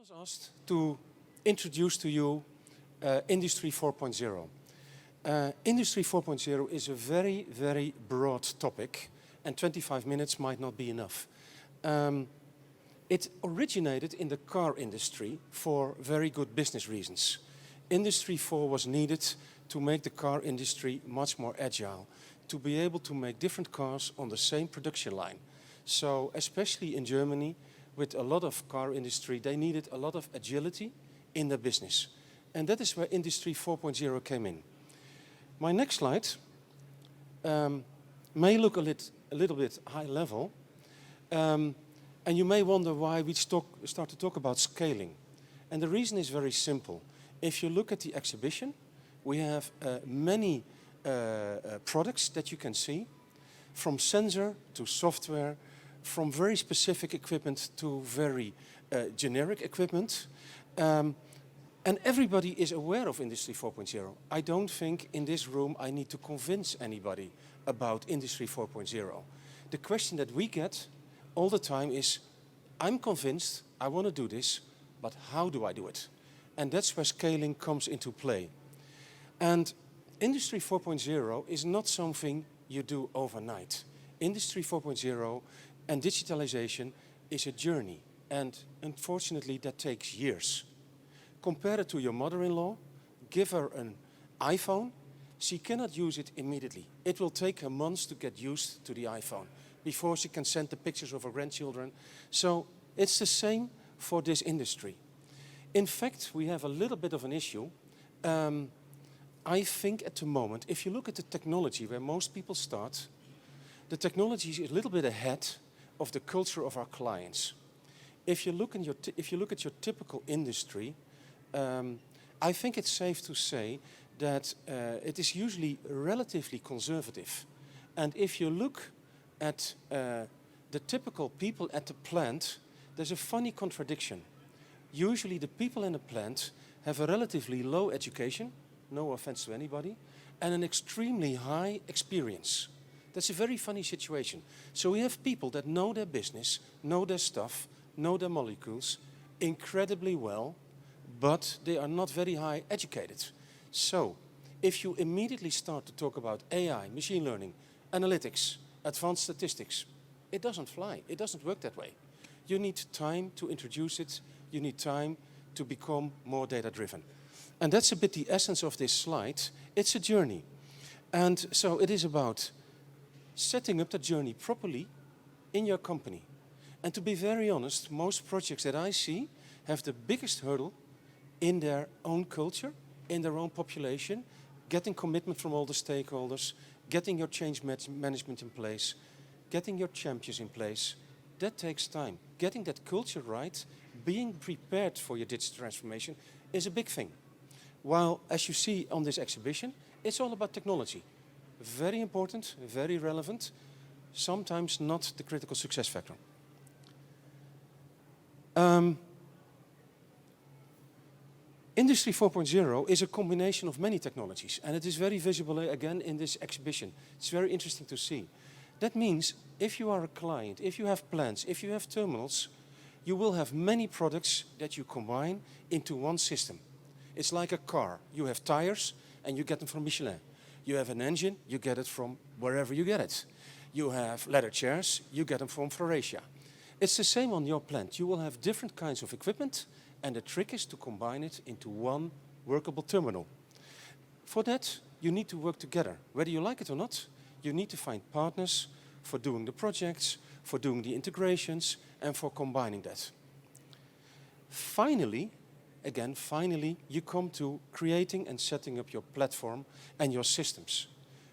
was asked to introduce to you Industry 4.0. Industry 4.0 is a very, very broad topic, and 25 minutes might not be enough. It originated in the car industry for very good business reasons. Industry 4 was needed to make the car industry much more agile, to be able to make different cars on the same production line. So especially in Germany, with a lot of car industry, they needed a lot of agility in their business. And that is where Industry 4.0 came in. My next slide may look a little bit high level, and you may wonder why we start to talk about scaling. And the reason is very simple. If you look at the exhibition, we have many products that you can see, from sensor to software, from very specific equipment to very generic equipment. And everybody is aware of Industry 4.0. I don't think in this room I need to convince anybody about Industry 4.0. The question that we get all the time is, I'm convinced, I want to do this, but how do I do it? And that's where scaling comes into play. And Industry 4.0 is not something you do overnight. Industry 4.0 and digitalization is a journey, and unfortunately that takes years. Compare it to your mother-in-law, give her an iPhone, she cannot use it immediately. It will take her months to get used to the iPhone before she can send the pictures of her grandchildren. So it's the same for this industry. In fact, we have a little bit of an issue. I think at the moment, if you look at the technology where most people start, the technology is a little bit ahead of the culture of our clients. If you look at your typical industry, I think it's safe to say that it is usually relatively conservative. And if you look at the typical people at the plant, there's a funny contradiction. Usually the people in the plant have a relatively low education, no offense to anybody, and an extremely high experience. That's a very funny situation. So we have people that know their business, know their stuff, know their molecules incredibly well, but they are not very high educated. So if you immediately start to talk about AI, machine learning, analytics, advanced statistics, it doesn't fly. It doesn't work that way. You need time to introduce it. You need time to become more data-driven. And that's a bit the essence of this slide. It's a journey. And so it is about setting up the journey properly in your company. And to be very honest, most projects that I see have the biggest hurdle in their own culture, in their own population, getting commitment from all the stakeholders, getting your change management in place, getting your champions in place. That takes time. Getting that culture right, being prepared for your digital transformation is a big thing. While, as you see on this exhibition, it's all about technology. Very important, very relevant, sometimes not the critical success factor. Industry 4.0 is a combination of many technologies, and it is very visible again in this exhibition. It's very interesting to see. That means if you are a client, if you have plants, if you have terminals, you will have many products that you combine into one system. It's like a car. You have tires and you get them from Michelin. You have an engine, you get it from wherever you get it. You have leather chairs, you get them from Floratia. It's the same on your plant. You will have different kinds of equipment, and the trick is to combine it into one workable terminal. For that, you need to work together. Whether you like it or not, you need to find partners for doing the projects, for doing the integrations, and for combining that. Finally, you come to creating and setting up your platform and your systems.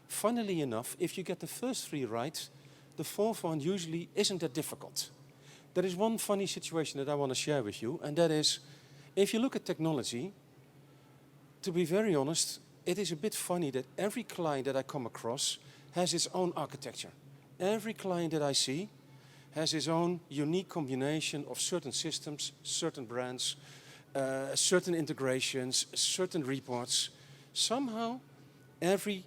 Funnily enough, if you get the first three right, the fourth one usually isn't that difficult. There is one funny situation that I want to share with you, and that is, if you look at technology, to be very honest, it is a bit funny that every client that I come across has its own architecture. Every client that I see has his own unique combination of certain systems, certain brands, certain integrations, certain reports. Somehow, every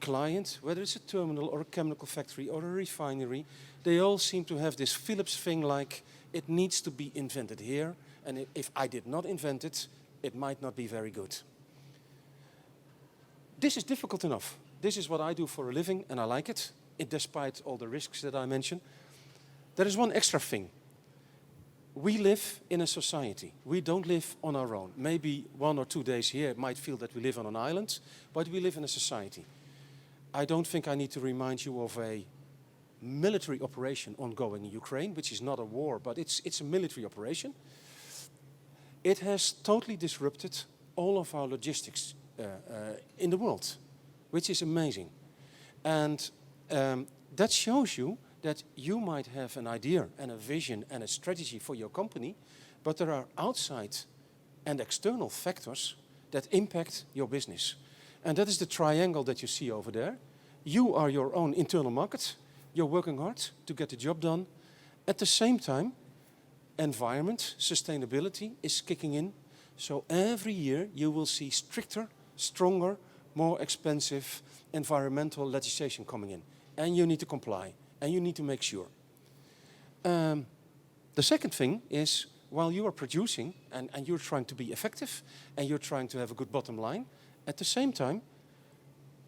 client, whether it's a terminal or a chemical factory or a refinery, they all seem to have this Philips thing like it needs to be invented here And if I did not invent it, it might not be very good. This is difficult enough. This is what I do for a living, and I like it, despite all the risks that I mentioned. There is one extra thing. We live in a society. We don't live on our own. Maybe 1 or 2 days here it might feel that we live on an island, but we live in a society. I don't think I need to remind you of a military operation ongoing in Ukraine, which is not a war, but it's a military operation. It has totally disrupted all of our logistics in the world, which is amazing. And that shows you that you might have an idea and a vision and a strategy for your company, but there are outside and external factors that impact your business. And that is the triangle that you see over there. You are your own internal market. You're working hard to get the job done. At the same time, environment, sustainability is kicking in. So every year you will see stricter, stronger, more expensive environmental legislation coming in. And you need to comply. And you need to make sure. The second thing is, while you are producing and you're trying to be effective and you're trying to have a good bottom line, at the same time,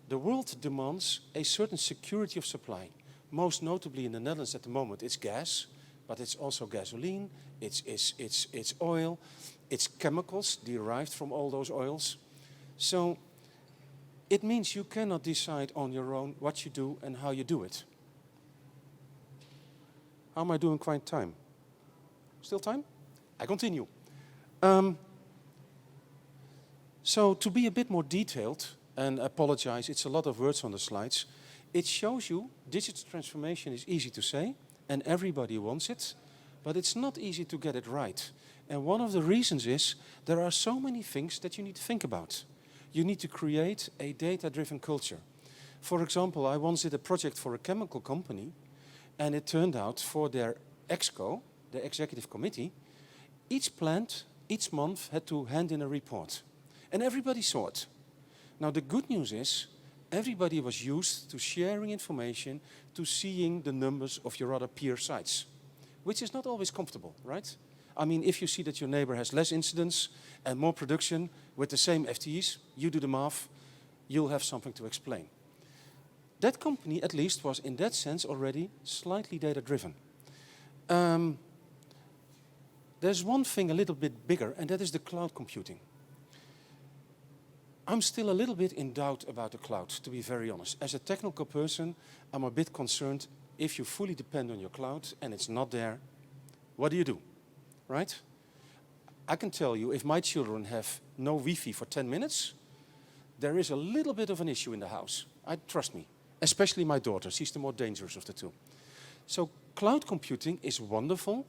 the world demands a certain security of supply. Most notably in the Netherlands at the moment, it's gas, but it's also gasoline, it's oil, it's chemicals derived from all those oils. So it means you cannot decide on your own what you do and how you do it. How am I doing quite time? Still time? I continue. So to be a bit more detailed, and apologize, it's a lot of words on the slides. It shows you digital transformation is easy to say, and everybody wants it, but it's not easy to get it right. And one of the reasons is there are so many things that you need to think about. You need to create a data-driven culture. For example, I once did a project for a chemical company, and it turned out for their ExCo, the executive committee, each plant, each month had to hand in a report. And everybody saw it. Now the good news is, everybody was used to sharing information, to seeing the numbers of your other peer sites, which is not always comfortable, right? I mean, if you see that your neighbor has less incidents and more production with the same FTEs, you do the math, you'll have something to explain. That company, at least, was in that sense already slightly data-driven. There's one thing a little bit bigger, and that is the cloud computing. I'm still a little bit in doubt about the cloud, to be very honest. As a technical person, I'm a bit concerned if you fully depend on your cloud and it's not there, what do you do, right? I can tell you, if my children have no Wi-Fi for 10 minutes, there is a little bit of an issue in the house. Trust me. Especially my daughter, she's the more dangerous of the two. So cloud computing is wonderful,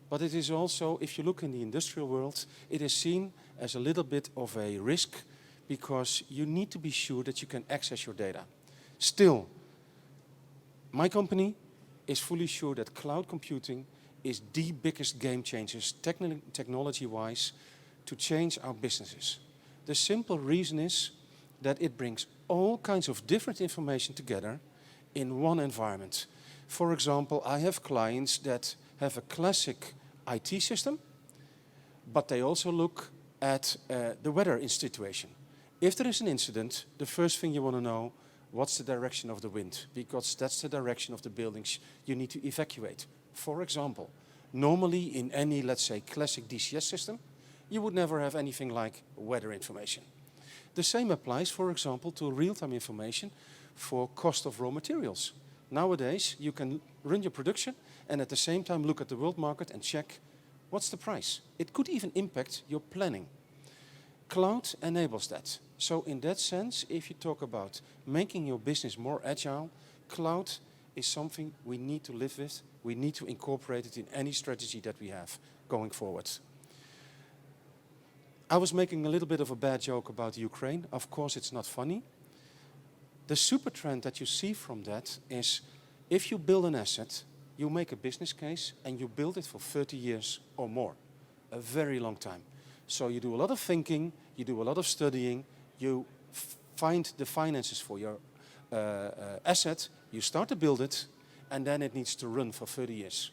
but it is also, if you look in the industrial world, it is seen as a little bit of a risk because you need to be sure that you can access your data. Still, my company is fully sure that cloud computing is the biggest game changer, technology-wise, to change our businesses. The simple reason is that it brings all kinds of different information together in one environment. For example, I have clients that have a classic IT system, but they also look at the weather situation. If there is an incident, the first thing you want to know, what's the direction of the wind? Because that's the direction of the buildings you need to evacuate. For example, normally in any, let's say, classic DCS system, you would never have anything like weather information. The same applies, for example, to real-time information for cost of raw materials. Nowadays, you can run your production and at the same time look at the world market and check what's the price. It could even impact your planning. Cloud enables that. So in that sense, if you talk about making your business more agile, cloud is something we need to live with. We need to incorporate it in any strategy that we have going forward. I was making a little bit of a bad joke about Ukraine. Of course, it's not funny. The super trend that you see from that is if you build an asset, you make a business case and you build it for 30 years or more, a very long time. So you do a lot of thinking, you do a lot of studying, you find the finances for your asset, you start to build it, and then it needs to run for 30 years.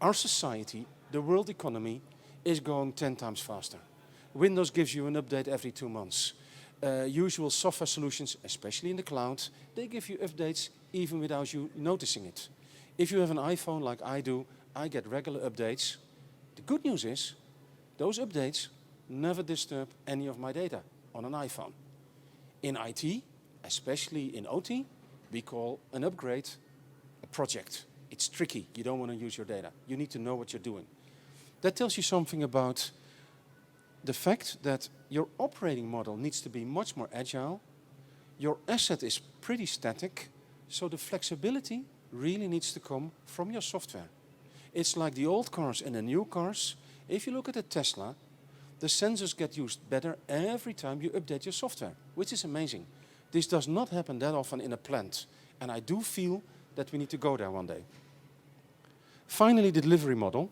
Our society, the world economy, is going 10 times faster. Windows gives you an update every 2 months. Usual software solutions, especially in the cloud, they give you updates even without you noticing it. If you have an iPhone like I do, I get regular updates. The good news is, those updates never disturb any of my data on an iPhone. In IT, especially in OT, we call an upgrade a project. It's tricky. You don't want to use your data. You need to know what you're doing. That tells you something about the fact that your operating model needs to be much more agile. Your asset is pretty static, so the flexibility really needs to come from your software. It's like the old cars and the new cars. If you look at a Tesla, the sensors get used better every time you update your software, which is amazing. This does not happen that often in a plant, and I do feel that we need to go there one day. Finally, the delivery model.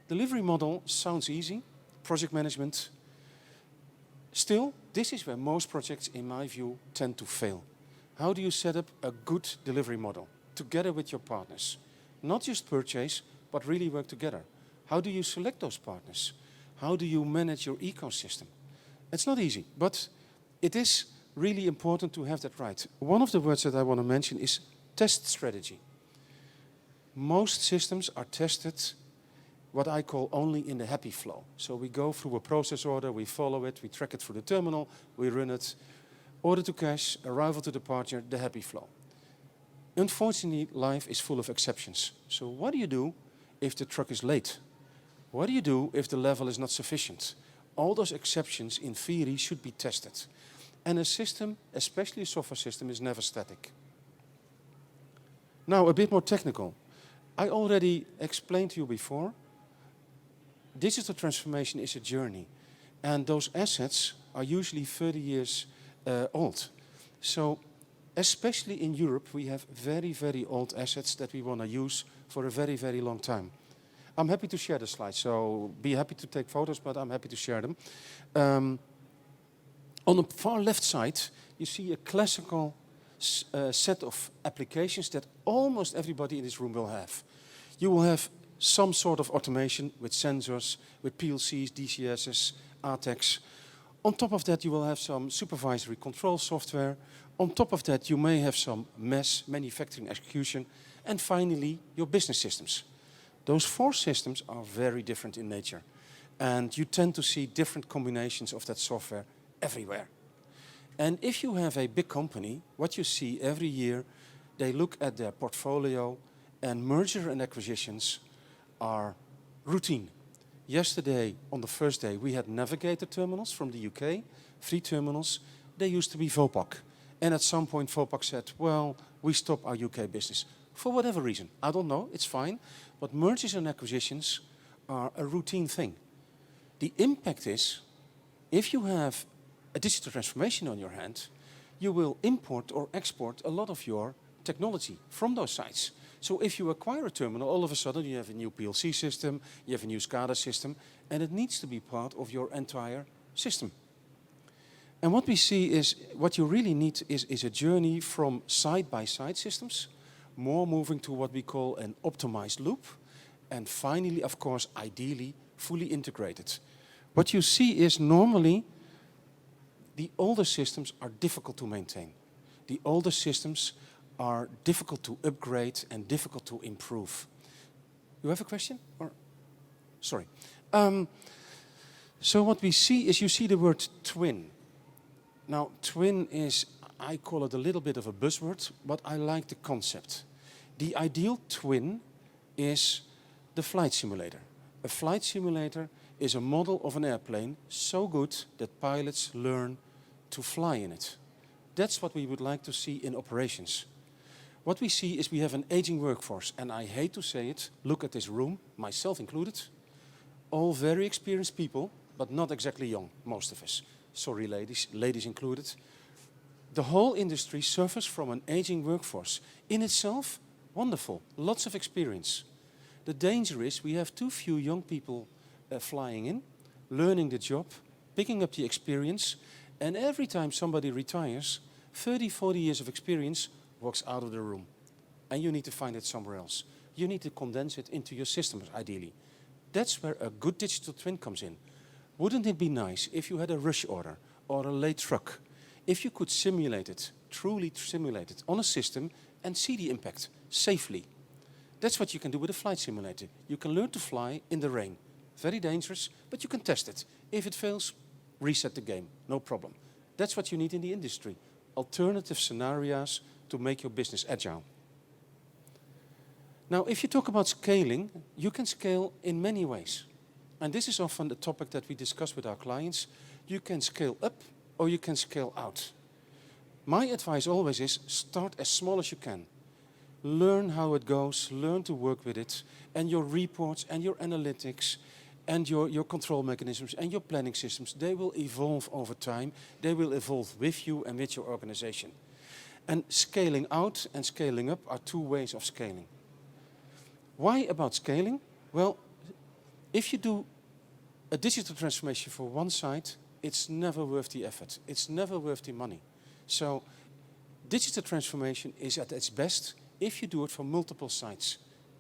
Delivery model sounds easy, project management. Still, this is where most projects, in my view, tend to fail. How do you set up a good delivery model together with your partners? Not just purchase, but really work together. How do you select those partners? How do you manage your ecosystem? It's not easy, but it is really important to have that right. One of the words that I want to mention is test strategy. Most systems are tested what I call only in the happy flow. So we go through a process order, we follow it, we track it through the terminal, we run it. Order to cash, arrival to departure, the happy flow. Unfortunately, life is full of exceptions. So what do you do if the truck is late? What do you do if the level is not sufficient? All those exceptions, in theory, should be tested. And a system, especially a software system, is never static. Now, a bit more technical. I already explained to you before, digital transformation is a journey. And those assets are usually 30 years old. So, especially in Europe, we have very, very old assets that we want to use for a very, very long time. I'm happy to share the slides, so be happy to take photos, but I'm happy to share them. On the far left side, you see a classical set of applications that almost everybody in this room will have. You will have some sort of automation with sensors, with PLCs, DCSs, ATEX. On top of that, you will have some supervisory control software. On top of that, you may have some MES, manufacturing execution. And finally, your business systems. Those 4 systems are very different in nature. And you tend to see different combinations of that software everywhere. And if you have a big company, what you see every year, they look at their portfolio, and merger and acquisitions are routine. Yesterday, on the first day, we had Navigator terminals from the UK, 3 terminals. They used to be Vopak. And at some point, Vopak said, well, we stop our UK business. For whatever reason. I don't know, it's fine. But mergers and acquisitions are a routine thing. The impact is, if you have a digital transformation on your hand, you will import or export a lot of your technology from those sites. So if you acquire a terminal, all of a sudden you have a new PLC system, you have a new SCADA system, and it needs to be part of your entire system. And what we see is, what you really need is a journey from side-by-side systems, more moving to what we call an optimized loop, and finally, of course, ideally, fully integrated. What you see is normally the older systems are difficult to maintain. The older systems are difficult to upgrade and difficult to improve. You have a question? Or sorry. So what we see is, you see the word twin. Now, twin is, I call it a little bit of a buzzword, but I like the concept. The ideal twin is the flight simulator. A flight simulator is a model of an airplane so good that pilots learn to fly in it. That's what we would like to see in operations. What we see is we have an aging workforce, and I hate to say it, look at this room, myself included, all very experienced people, but not exactly young, most of us. Sorry ladies included. The whole industry suffers from an aging workforce. In itself, wonderful, lots of experience. The danger is we have too few young people flying in, learning the job, picking up the experience, and every time somebody retires, 30, 40 years of experience walks out of the room. And you need to find it somewhere else. You need to condense it into your systems, ideally. That's where a good digital twin comes in. Wouldn't it be nice if you had a rush order or a late truck, if you could simulate it, truly simulate it on a system and see the impact safely? That's what you can do with a flight simulator. You can learn to fly in the rain. Very dangerous, but you can test it. If it fails, reset the game, no problem. That's what you need in the industry. Alternative scenarios to make your business agile. Now, if you talk about scaling, you can scale in many ways. And this is often the topic that we discuss with our clients. You can scale up or you can scale out. My advice always is start as small as you can. Learn how it goes, learn to work with it, and your reports and your analytics and your control mechanisms and your planning systems, they will evolve over time. They will evolve with you and with your organization. And scaling out and scaling up are two ways of scaling. Why about scaling? Well, if you do a digital transformation for one site, it's never worth the effort. It's never worth the money. So digital transformation is at its best if you do it for multiple sites.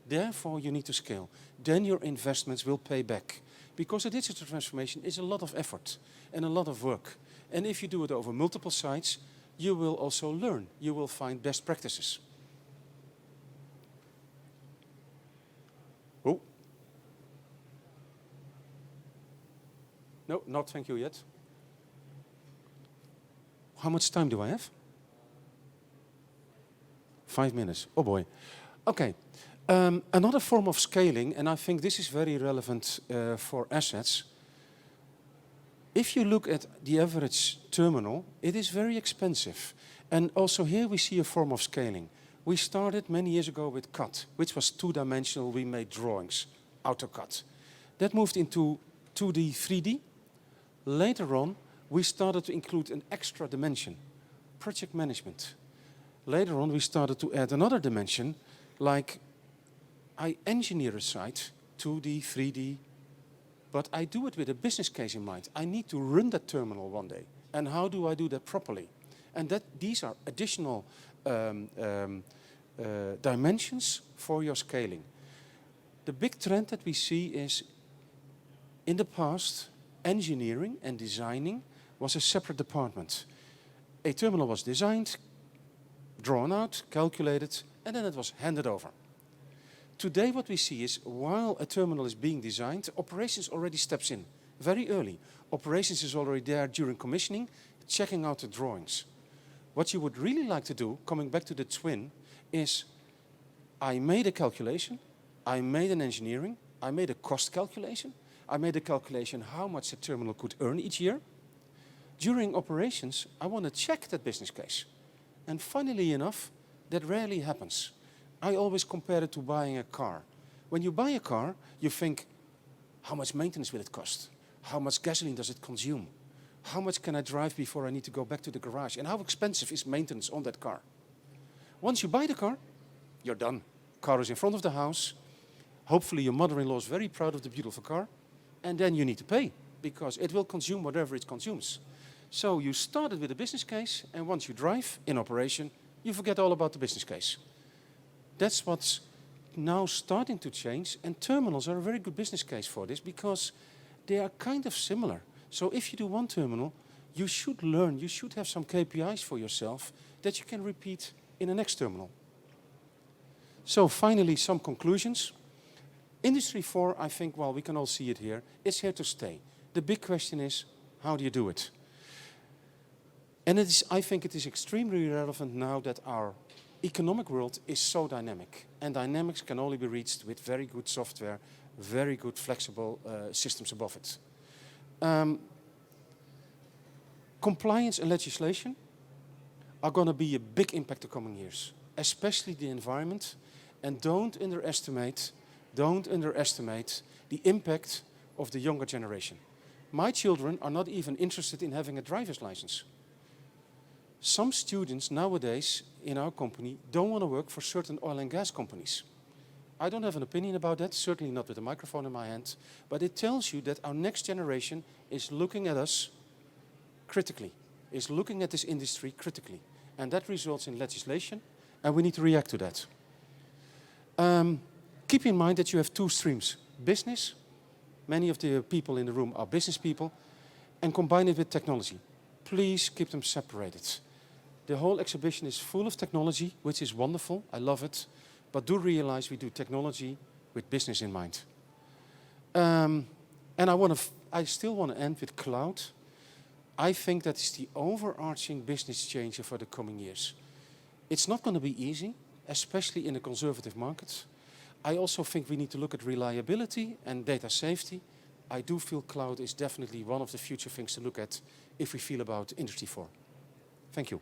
Therefore, you need to scale. Then your investments will pay back. Because a digital transformation is a lot of effort and a lot of work. And if you do it over multiple sites, you will also learn. You will find best practices. Oh. No, not thank you yet. How much time do I have? 5 minutes. Oh boy. Okay. Another form of scaling, and I think this is very relevant for assets. If you look at the average terminal, it is very expensive. And also here we see a form of scaling. We started many years ago with CAD, which was two-dimensional. We made drawings, AutoCAD. That moved into 2D, 3D. Later on, we started to include an extra dimension, project management. Later on, we started to add another dimension, like I engineer a site, 2D, 3D, but I do it with a business case in mind. I need to run that terminal one day. And how do I do that properly? And these are additional dimensions for your scaling. The big trend that we see is, in the past, engineering and designing was a separate department. A terminal was designed, drawn out, calculated, and then it was handed over. Today what we see is, while a terminal is being designed, operations already steps in very early. Operations is already there during commissioning, checking out the drawings. What you would really like to do, coming back to the twin, is I made a calculation, I made an engineering, I made a cost calculation, I made a calculation how much a terminal could earn each year. During operations, I want to check that business case. And funnily enough, that rarely happens. I always compare it to buying a car. When you buy a car, you think, how much maintenance will it cost? How much gasoline does it consume? How much can I drive before I need to go back to the garage? And how expensive is maintenance on that car? Once you buy the car, you're done. Car is in front of the house. Hopefully your mother-in-law is very proud of the beautiful car. And then you need to pay, because it will consume whatever it consumes. So you started with a business case, and once you drive in operation, you forget all about the business case. That's what's now starting to change, and terminals are a very good business case for this, because they are kind of similar. So if you do one terminal, you should learn, you should have some KPIs for yourself that you can repeat in the next terminal. So finally, some conclusions. Industry 4, I think, well, we can all see it here, it's here to stay. The big question is, how do you do it? And I think it is extremely relevant now that our economic world is so dynamic. And dynamics can only be reached with very good software, very good flexible systems above it. Compliance and legislation are going to be a big impact the coming years, especially the environment. And don't underestimate the impact of the younger generation. My children are not even interested in having a driver's license. Some students nowadays in our company don't want to work for certain oil and gas companies. I don't have an opinion about that, certainly not with a microphone in my hand, but it tells you that our next generation is looking at us critically, is looking at this industry critically. And that results in legislation, and we need to react to that. Keep in mind that you have two streams, business Many of the people in the room are business people. And combine it with technology. Please keep them separated. The whole exhibition is full of technology, which is wonderful. I love it. But do realize we do technology with business in mind. And I still want to end with cloud. I think that is the overarching business changer for the coming years. It's not going to be easy, especially in the conservative markets. I also think we need to look at reliability and data safety. I do feel cloud is definitely one of the future things to look at if we feel about Industry 4. Thank you.